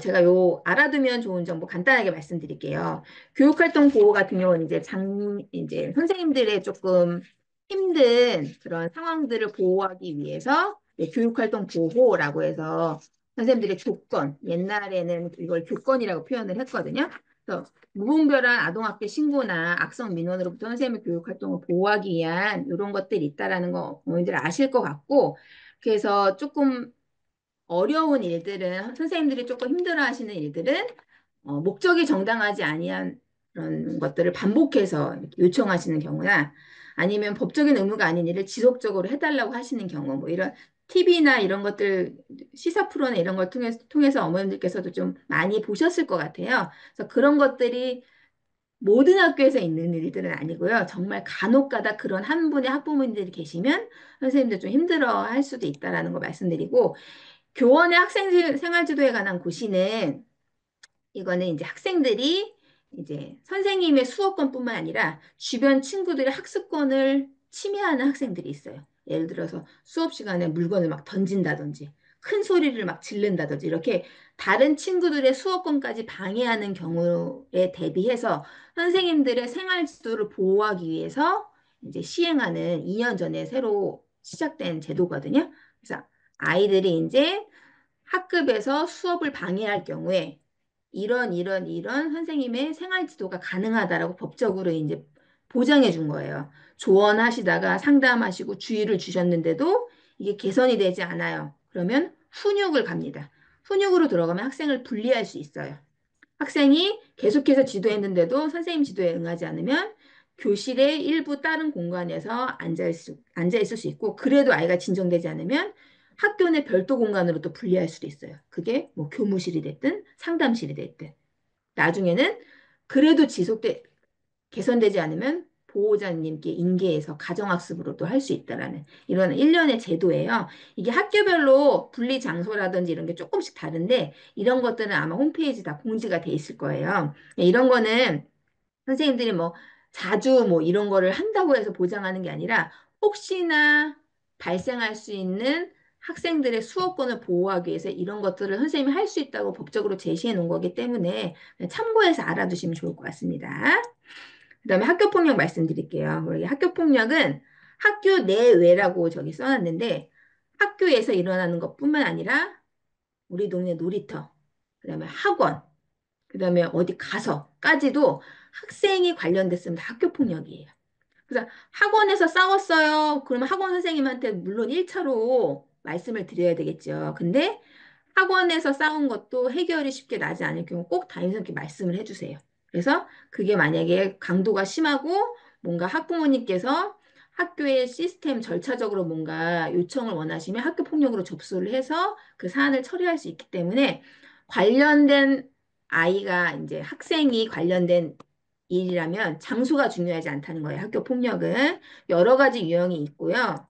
제가 요 알아두면 좋은 정보 간단하게 말씀드릴게요. 교육활동 보호 같은 경우는 이제 선생님들의 조금 힘든 그런 상황들을 보호하기 위해서 교육활동 보호라고 해서 선생님들의 조건, 옛날에는 이걸 교건이라고 표현을 했거든요. 그래서 무분별한 아동학대 신고나 악성 민원으로부터 선생님의 교육활동을 보호하기 위한 이런 것들이 있다라는 거 어머니들 아실 것 같고, 그래서 조금 어려운 일들은 선생님들이 조금 힘들어하시는 일들은 목적이 정당하지 아니한 그런 것들을 반복해서 이렇게 요청하시는 경우나 아니면 법적인 의무가 아닌 일을 지속적으로 해달라고 하시는 경우 뭐 이런 TV나 이런 것들 시사 프로나 이런 걸 통해서 어머님들께서도 좀 많이 보셨을 것 같아요. 그래서 그런 것들이 모든 학교에서 있는 일들은 아니고요. 정말 간혹 가다 그런 한 분의 학부모님들이 계시면 선생님들 좀 힘들어 할 수도 있다라는 거 말씀드리고, 교원의 학생 생활지도에 관한 고시는 이거는 이제 학생들이 이제 선생님의 수업권뿐만 아니라 주변 친구들의 학습권을 침해하는 학생들이 있어요. 예를 들어서 수업 시간에 물건을 막 던진다든지 큰 소리를 막 지른다든지 이렇게 다른 친구들의 수업권까지 방해하는 경우에 대비해서 선생님들의 생활지도를 보호하기 위해서 이제 시행하는 2년 전에 새로 시작된 제도거든요. 그래서 아이들이 이제 학급에서 수업을 방해할 경우에 이런 선생님의 생활 지도가 가능하다라고 법적으로 이제 보장해 준 거예요. 조언하시다가 상담하시고 주의를 주셨는데도 이게 개선이 되지 않아요. 그러면 훈육을 갑니다. 훈육으로 들어가면 학생을 분리할 수 있어요. 학생이 계속해서 지도했는데도 선생님 지도에 응하지 않으면 교실의 일부 다른 공간에서 앉아 있을 수 있고, 그래도 아이가 진정되지 않으면 학교 내 별도 공간으로 또 분리할 수도 있어요. 그게 뭐 교무실이 됐든 상담실이 됐든. 나중에는 그래도 개선되지 않으면 보호자님께 인계해서 가정학습으로도 할 수 있다라는 이런 일련의 제도예요. 이게 학교별로 분리 장소라든지 이런 게 조금씩 다른데 이런 것들은 아마 홈페이지 다 공지가 돼 있을 거예요. 이런 거는 선생님들이 뭐 자주 뭐 이런 거를 한다고 해서 보장하는 게 아니라 혹시나 발생할 수 있는 학생들의 수업권을 보호하기 위해서 이런 것들을 선생님이 할 수 있다고 법적으로 제시해 놓은 거기 때문에 참고해서 알아두시면 좋을 것 같습니다. 그다음에 학교폭력 말씀드릴게요. 우리 학교폭력은 학교 내외라고 저기 써놨는데 학교에서 일어나는 것뿐만 아니라 우리 동네 놀이터, 그다음에 학원, 그다음에 어디 가서까지도 학생이 관련됐으면 다 학교폭력이에요. 그래서 학원에서 싸웠어요. 그러면 학원 선생님한테 물론 1차로 말씀을 드려야 되겠죠. 근데 학원에서 싸운 것도 해결이 쉽게 나지 않을 경우 꼭 담임선생님께 말씀을 해주세요. 그래서 그게 만약에 강도가 심하고 뭔가 학부모님께서 학교의 시스템 절차적으로 뭔가 요청을 원하시면 학교 폭력으로 접수를 해서 그 사안을 처리할 수 있기 때문에 관련된 아이가 이제 학생이 관련된 일이라면 장소가 중요하지 않다는 거예요. 학교 폭력은 여러 가지 유형이 있고요.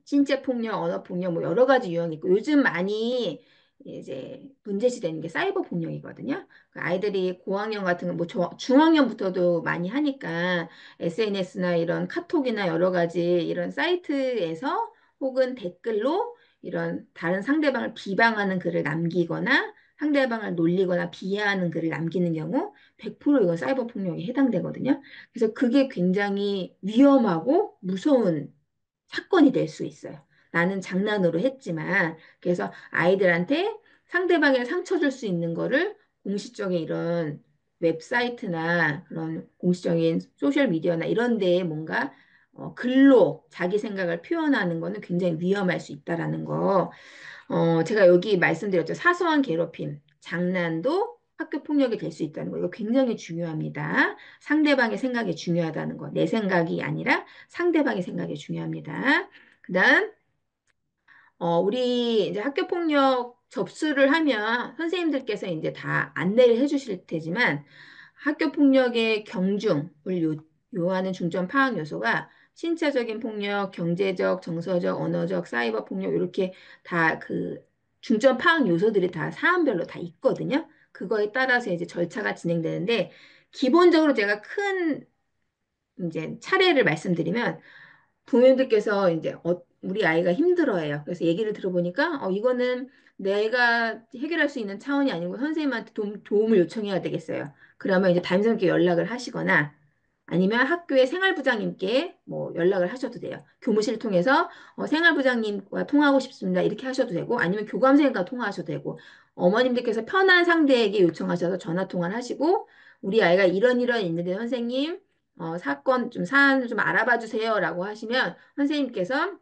신체 폭력, 언어 폭력 뭐 여러 가지 유형이 있고 요즘 많이 이제 문제시 되는 게 사이버 폭력이거든요. 그 아이들이 고학년 같은 거 뭐 중학년부터도 많이 하니까 SNS나 이런 카톡이나 여러 가지 이런 사이트에서 혹은 댓글로 이런 다른 상대방을 비방하는 글을 남기거나 상대방을 놀리거나 비하하는 글을 남기는 경우 100% 이건 사이버 폭력에 해당되거든요. 그래서 그게 굉장히 위험하고 무서운 사건이 될 수 있어요. 나는 장난으로 했지만, 그래서 아이들한테 상대방에 상처 줄 수 있는 거를 공식적인 이런 웹사이트나 그런 공식적인 소셜미디어나 이런 데에 뭔가 글로 자기 생각을 표현하는 거는 굉장히 위험할 수 있다라는 거. 제가 여기 말씀드렸죠. 사소한 괴롭힘, 장난도 학교 폭력이 될 수 있다는 거. 이거 굉장히 중요합니다. 상대방의 생각이 중요하다는 거. 내 생각이 아니라 상대방의 생각이 중요합니다. 그다음, 우리 이제 학교 폭력 접수를 하면 선생님들께서 이제 다 안내를 해주실 테지만 학교 폭력의 경중을 요하는 중점 파악 요소가 신체적인 폭력, 경제적, 정서적, 언어적, 사이버 폭력 이렇게 다 그 중점 파악 요소들이 다 사안별로 다 있거든요. 그거에 따라서 이제 절차가 진행되는데 기본적으로 제가 큰 이제 차례를 말씀드리면 부모님들께서 이제 우리 아이가 힘들어해요. 그래서 얘기를 들어보니까 이거는 내가 해결할 수 있는 차원이 아니고 선생님한테 도움을 요청해야 되겠어요. 그러면 이제 담임선생님께 연락을 하시거나 아니면 학교의 생활부장님께 뭐 연락을 하셔도 돼요. 교무실 통해서 생활부장님과 통화하고 싶습니다. 이렇게 하셔도 되고 아니면 교감선생님과 통화하셔도 되고 어머님들께서 편한 상대에게 요청하셔서 전화 통화를 하시고 우리 아이가 이런 있는데 선생님 사건 좀 사안 좀 알아봐 주세요라고 하시면 선생님께서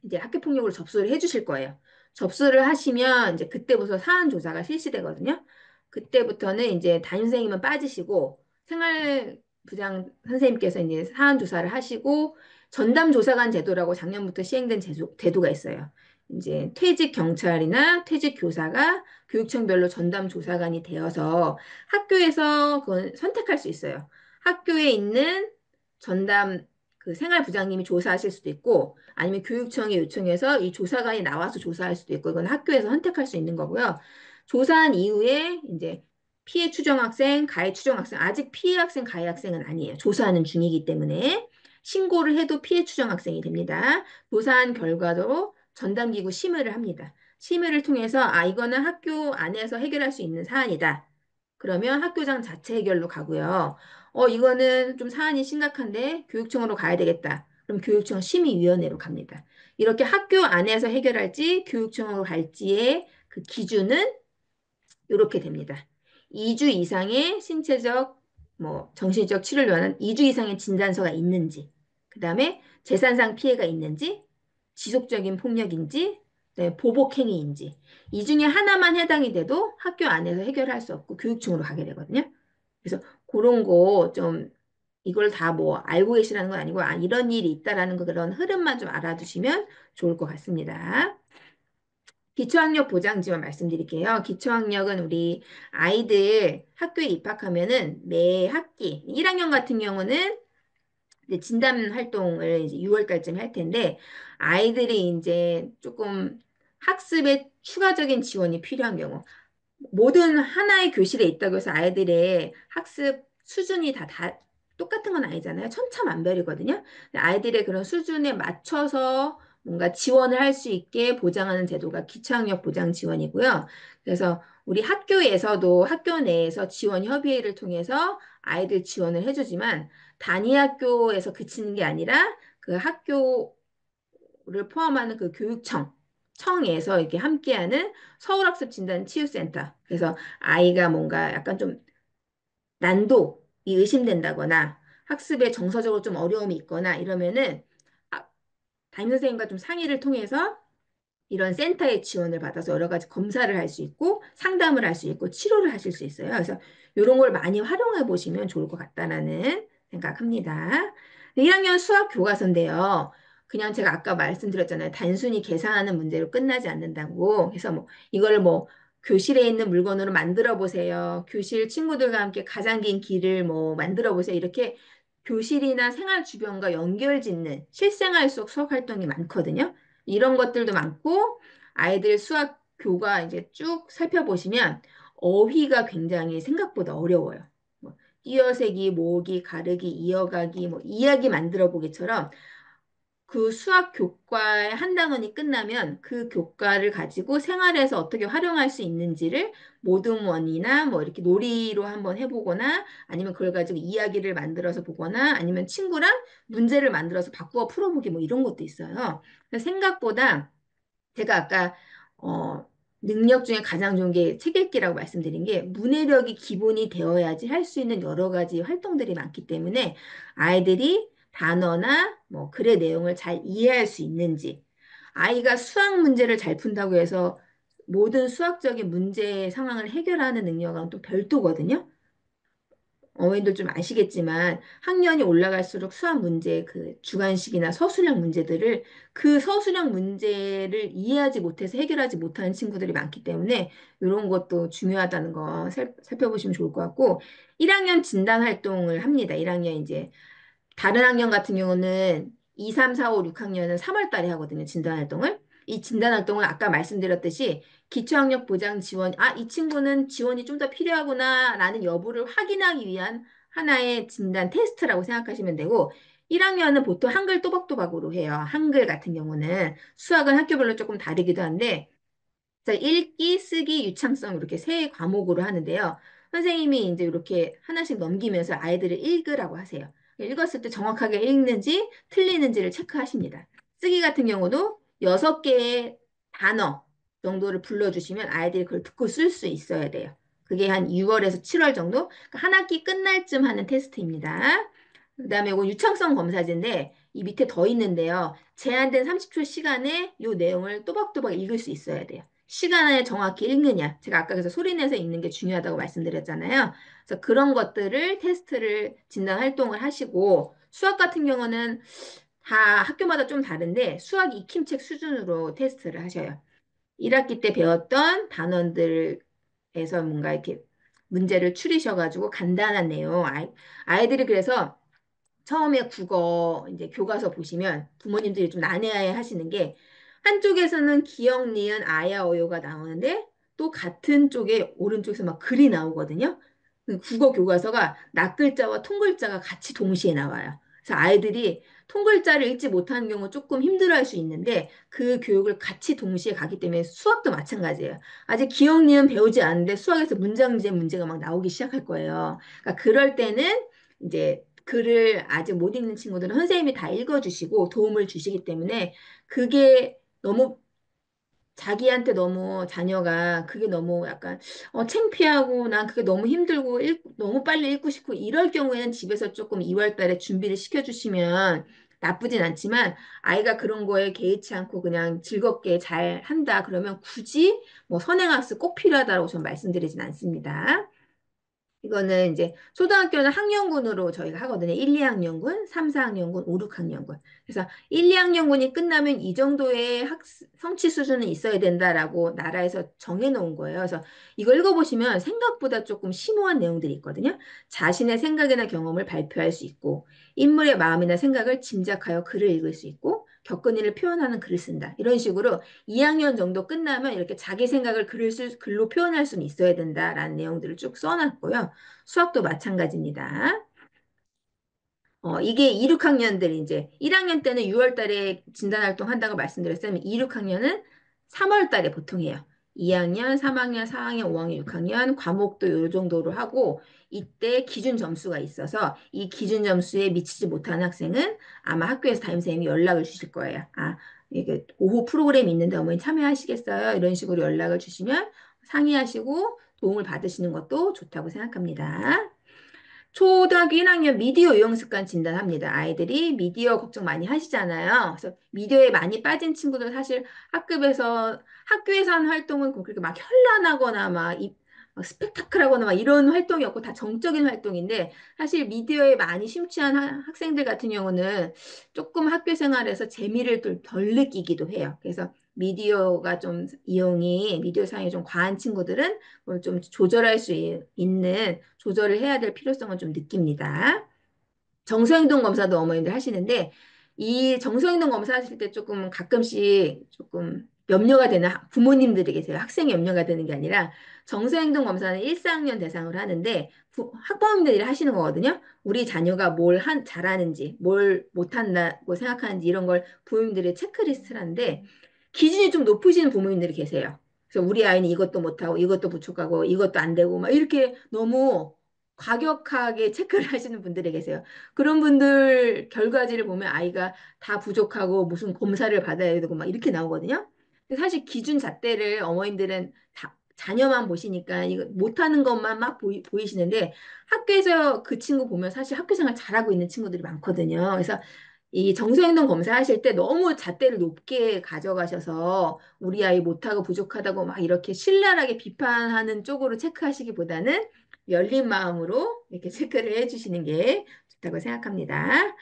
이제 학교폭력으로 접수를 해주실 거예요. 접수를 하시면 이제 그때부터 사안 조사가 실시되거든요. 그때부터는 이제 담임 선생님은 빠지시고 생활부장 선생님께서 이제 사안 조사를 하시고 전담 조사관 제도라고 작년부터 시행된 제도가 있어요. 이제 퇴직 경찰이나 퇴직 교사가 교육청별로 전담 조사관이 되어서 학교에서 그걸 선택할 수 있어요. 학교에 있는 전담 그 생활부장님이 조사하실 수도 있고 아니면 교육청에 요청해서 이 조사관이 나와서 조사할 수도 있고 이건 학교에서 선택할 수 있는 거고요. 조사한 이후에 이제 피해 추정 학생, 가해 추정 학생 아직 피해 학생, 가해 학생은 아니에요. 조사하는 중이기 때문에 신고를 해도 피해 추정 학생이 됩니다. 조사한 결과도 전담기구 심의를 합니다. 심의를 통해서 아 이거는 학교 안에서 해결할 수 있는 사안이다. 그러면 학교장 자체 해결로 가고요. 이거는 좀 사안이 심각한데 교육청으로 가야 되겠다. 그럼 교육청 심의위원회로 갑니다. 이렇게 학교 안에서 해결할지 교육청으로 갈지의 그 기준은 이렇게 됩니다. 2주 이상의 신체적, 뭐 정신적 치료를 요하는 2주 이상의 진단서가 있는지, 그 다음에 재산상 피해가 있는지, 지속적인 폭력인지, 네, 보복행위인지 이 중에 하나만 해당이 돼도 학교 안에서 해결할 수 없고 교육청으로 가게 되거든요. 그래서 그런 거 좀 이걸 다 뭐 알고 계시라는 건 아니고 아 이런 일이 있다라는 거 그런 흐름만 좀 알아두시면 좋을 것 같습니다. 기초학력 보장 지원 말씀드릴게요. 기초학력은 우리 아이들 학교에 입학하면은 매 학기 1학년 같은 경우는 이제 진단 활동을 이제 6월달쯤 할 텐데 아이들이 이제 조금 학습에 추가적인 지원이 필요한 경우 모든 하나의 교실에 있다고 해서 아이들의 학습 수준이 다 똑같은 건 아니잖아요. 천차만별이거든요. 아이들의 그런 수준에 맞춰서 뭔가 지원을 할 수 있게 보장하는 제도가 기초학력 보장 지원이고요. 그래서 우리 학교에서도 학교 내에서 지원 협의회를 통해서 아이들 지원을 해주지만 단위 학교에서 그치는 게 아니라 그 학교 를 포함하는 그 청에서 이렇게 함께하는 서울학습진단치유센터. 그래서 아이가 뭔가 약간 좀 난도이 의심된다거나 학습에 정서적으로 좀 어려움이 있거나 이러면은 아, 담임선생님과 좀 상의를 통해서 이런 센터의 지원을 받아서 여러 가지 검사를 할 수 있고 상담을 할 수 있고 치료를 하실 수 있어요. 그래서 이런 걸 많이 활용해 보시면 좋을 것 같다라는 생각합니다. 1학년 수학 교과서인데요. 그냥 제가 아까 말씀드렸잖아요. 단순히 계산하는 문제로 끝나지 않는다고. 그래서 뭐 이걸 뭐 교실에 있는 물건으로 만들어 보세요. 교실 친구들과 함께 가장 긴 길을 뭐 만들어 보세요. 이렇게 교실이나 생활 주변과 연결 짓는 실생활 속 수학 활동이 많거든요. 이런 것들도 많고 아이들 수학 교과 이제 쭉 살펴보시면 어휘가 굉장히 생각보다 어려워요. 뭐 띄어세기, 모으기, 가르기, 이어가기, 뭐 이야기 만들어 보기처럼 그 수학 교과의 한 단원이 끝나면 그 교과를 가지고 생활에서 어떻게 활용할 수 있는지를 모듬원이나 뭐 이렇게 놀이로 한번 해보거나 아니면 그걸 가지고 이야기를 만들어서 보거나 아니면 친구랑 문제를 만들어서 바꾸어 풀어보기 뭐 이런 것도 있어요. 생각보다 제가 아까 어, 능력 중에 가장 좋은 게 책 읽기라고 말씀드린 게 문해력이 기본이 되어야지 할 수 있는 여러 가지 활동들이 많기 때문에 아이들이 단어나 뭐 글의 내용을 잘 이해할 수 있는지 아이가 수학 문제를 잘 푼다고 해서 모든 수학적인 문제 상황을 해결하는 능력은 또 별도거든요. 어머님들 좀 아시겠지만 학년이 올라갈수록 수학 문제 그 주관식이나 서술형 문제들을 그 서술형 문제를 이해하지 못해서 해결하지 못하는 친구들이 많기 때문에 이런 것도 중요하다는 거 살펴보시면 좋을 것 같고 1학년 진단 활동을 합니다. 1학년 이제 다른 학년 같은 경우는 2, 3, 4, 5, 6학년은 3월 달에 하거든요. 진단 활동을. 이 진단 활동을 아까 말씀드렸듯이 기초학력 보장 지원, 아, 이 친구는 지원이 좀 더 필요하구나라는 여부를 확인하기 위한 하나의 진단 테스트라고 생각하시면 되고 1학년은 보통 한글 또박또박으로 해요. 한글 같은 경우는 수학은 학교별로 조금 다르기도 한데 자, 읽기, 쓰기, 유창성 이렇게 세 과목으로 하는데요. 선생님이 이제 이렇게 하나씩 넘기면서 아이들을 읽으라고 하세요. 읽었을 때 정확하게 읽는지 틀리는지를 체크하십니다. 쓰기 같은 경우도 6개의 단어 정도를 불러주시면 아이들이 그걸 듣고 쓸 수 있어야 돼요. 그게 한 6월에서 7월 정도? 그러니까 한 학기 끝날 쯤 하는 테스트입니다. 그다음에 이거 유창성 검사지인데 이 밑에 더 있는데요. 제한된 30초 시간에 이 내용을 또박또박 읽을 수 있어야 돼요. 시간에 정확히 읽느냐. 제가 아까 그래서 소리 내서 읽는 게 중요하다고 말씀드렸잖아요. 그래서 그런 것들을 테스트를 진단 활동을 하시고 수학 같은 경우는 다 학교마다 좀 다른데 수학 익힘책 수준으로 테스트를 하셔요. 1학기 때 배웠던 단원들에서 뭔가 이렇게 문제를 추리셔가지고 간단한 내용 아이들이 그래서 처음에 국어 이제 교과서 보시면 부모님들이 좀 난해해 하시는 게 한쪽에서는 기역, 니은, 아야, 어요가 나오는데 또 같은 쪽에 오른쪽에서 막 글이 나오거든요. 그 국어 교과서가 낱글자와 통글자가 같이 동시에 나와요. 그래서 아이들이 통글자를 읽지 못하는 경우 조금 힘들어할 수 있는데 그 교육을 같이 동시에 가기 때문에 수학도 마찬가지예요. 아직 기억, 니은 배우지 않는데 수학에서 문장제 문제가 막 나오기 시작할 거예요. 그러니까 그럴 때는 이제 글을 아직 못 읽는 친구들은 선생님이 다 읽어주시고 도움을 주시기 때문에 그게 너무 자기한테 너무 자녀가 그게 너무 약간 창피하고 난 그게 너무 힘들고 너무 빨리 읽고 싶고 이럴 경우에는 집에서 조금 2월 달에 준비를 시켜주시면 나쁘진 않지만 아이가 그런 거에 개의치 않고 그냥 즐겁게 잘 한다 그러면 굳이 뭐 선행학습 꼭 필요하다고 저는 말씀드리진 않습니다. 이거는 이제 초등학교는 학년군으로 저희가 하거든요. 1, 2학년군, 3, 4학년군, 5, 6학년군. 그래서 1, 2학년군이 끝나면 이 정도의 성취 수준은 있어야 된다라고 나라에서 정해놓은 거예요. 그래서 이거 읽어보시면 생각보다 조금 심오한 내용들이 있거든요. 자신의 생각이나 경험을 발표할 수 있고, 인물의 마음이나 생각을 짐작하여 글을 읽을 수 있고, 겪은 일을 표현하는 글을 쓴다. 이런 식으로 2학년 정도 끝나면 이렇게 자기 생각을 글로 표현할 수는 있어야 된다라는 내용들을 쭉 써놨고요. 수학도 마찬가지입니다. 이게 2, 6학년들 이제 1학년 때는 6월 달에 진단활동 한다고 말씀드렸으면 2, 6학년은 3월 달에 보통 해요. 2학년, 3학년, 4학년, 5학년, 6학년 과목도 요 정도로 하고 이때 기준 점수가 있어서 이 기준 점수에 미치지 못하는 학생은 아마 학교에서 담임선생님이 연락을 주실 거예요. 아, 이게 오후 프로그램이 있는데 어머니 참여하시겠어요? 이런 식으로 연락을 주시면 상의하시고 도움을 받으시는 것도 좋다고 생각합니다. 초등학교 1학년 미디어 이용 습관 진단합니다. 아이들이 미디어 걱정 많이 하시잖아요. 그래서 미디어에 많이 빠진 친구들 사실 학교에서 하는 활동은 그렇게 막 현란하거나 막 스펙타클하거나 막 이런 활동이 없고 다 정적인 활동인데 사실 미디어에 많이 심취한 학생들 같은 경우는 조금 학교 생활에서 재미를 덜 느끼기도 해요. 그래서 미디어 사용이 좀 과한 친구들은 좀 조절할 수 있는 조절을 해야 될 필요성을 좀 느낍니다. 정서행동 검사도 어머님들 하시는데 이 정서행동 검사 하실 때 조금 가끔씩 조금 염려가 되는 부모님들이 계세요. 학생이 염려가 되는 게 아니라 정서행동 검사는 1, 4학년 대상으로 하는데 학부모님들이 하시는 거거든요. 우리 자녀가 잘하는지 뭘 못한다고 생각하는지 이런 걸 부모님들의 체크리스트라는데 기준이 좀 높으신 부모님들이 계세요. 그래서 우리 아이는 이것도 못하고 이것도 부족하고 이것도 안 되고 막 이렇게 너무 과격하게 체크를 하시는 분들이 계세요. 그런 분들 결과지를 보면 아이가 다 부족하고 무슨 검사를 받아야 되고 막 이렇게 나오거든요. 근데 사실 기준 잣대를 어머님들은 자녀만 보시니까 이거 못하는 것만 막 보이시는데 학교에서 그 친구 보면 사실 학교 생활 잘하고 있는 친구들이 많거든요. 그래서 이 정서행동 검사하실 때 너무 잣대를 높게 가져가셔서 우리 아이 못하고 부족하다고 막 이렇게 신랄하게 비판하는 쪽으로 체크하시기보다는 열린 마음으로 이렇게 체크를 해주시는 게 좋다고 생각합니다.